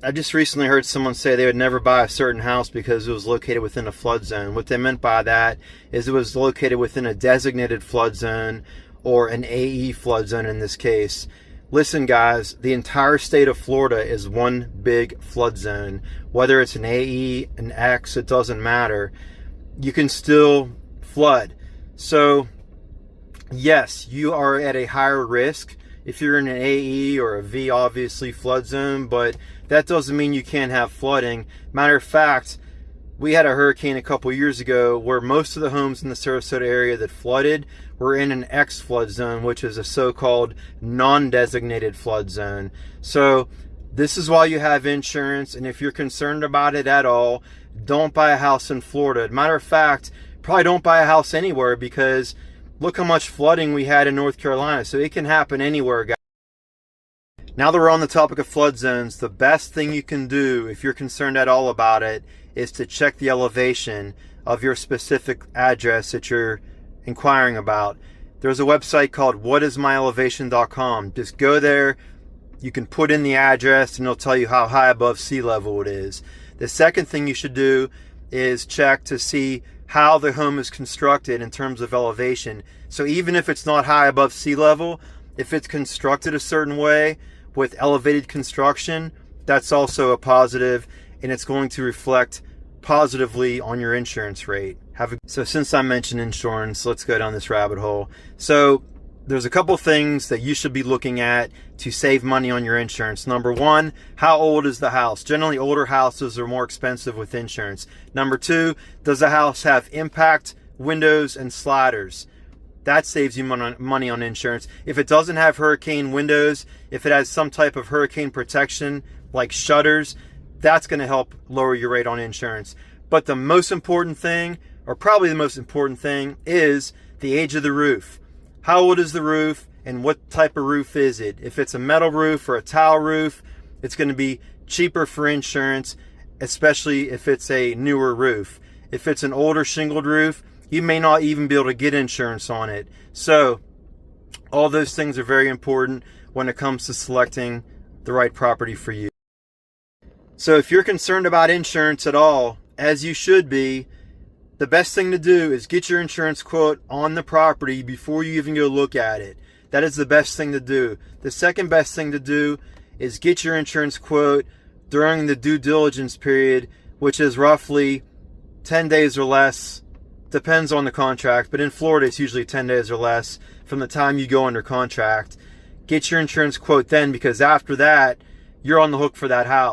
I just recently heard someone say they would never buy a certain house because it was located within a flood zone. What they meant by that is it was located within a designated flood zone, or an AE flood zone in this case. Listen guys, the entire state of Florida is one big flood zone. Whether it's an AE, an X, it doesn't matter. You can still flood. So yes, you are at a higher risk if you're in an AE or a V, obviously, flood zone, but that doesn't mean you can't have flooding. Matter of fact, we had a hurricane a couple years ago where most of the homes in the Sarasota area that flooded were in an X flood zone, which is a so-called non-designated flood zone. So this is why you have insurance, and if you're concerned about it at all, don't buy a house in Florida. Matter of fact, probably don't buy a house anywhere, because look how much flooding we had in North Carolina. So it can happen anywhere, guys. Now that we're on the topic of flood zones, the best thing you can do if you're concerned at all about it is to check the elevation of your specific address that you're inquiring about. There's a website called whatismyelevation.com. Just go there. You can put in the address and it'll tell you how high above sea level it is. The second thing you should do is check to see how the home is constructed in terms of elevation. So even if it's not high above sea level, if it's constructed a certain way with elevated construction, that's also a positive, and it's going to reflect positively on your insurance rate. So since I mentioned insurance, let's go down this rabbit hole. So there's a couple things that you should be looking at to save money on your insurance. Number one, how old is the house? Generally, older houses are more expensive with insurance. Number two, does the house have impact windows and sliders? That saves you money on insurance. If it doesn't have hurricane windows, if it has some type of hurricane protection like shutters, that's going to help lower your rate on insurance. But the most important thing, or probably the most important thing, is the age of the roof. How old is the roof, and what type of roof is it? If it's a metal roof or a tile roof, it's going to be cheaper for insurance, especially if it's a newer roof. If it's an older shingled roof, you may not even be able to get insurance on it. So all those things are very important when it comes to selecting the right property for you. So if you're concerned about insurance at all, as you should be, the best thing to do is get your insurance quote on the property before you even go look at it. That is the best thing to do. The second best thing to do is get your insurance quote during the due diligence period, which is roughly 10 days or less. Depends on the contract, but in Florida it's usually 10 days or less from the time you go under contract. Get your insurance quote then, because after that you're on the hook for that house.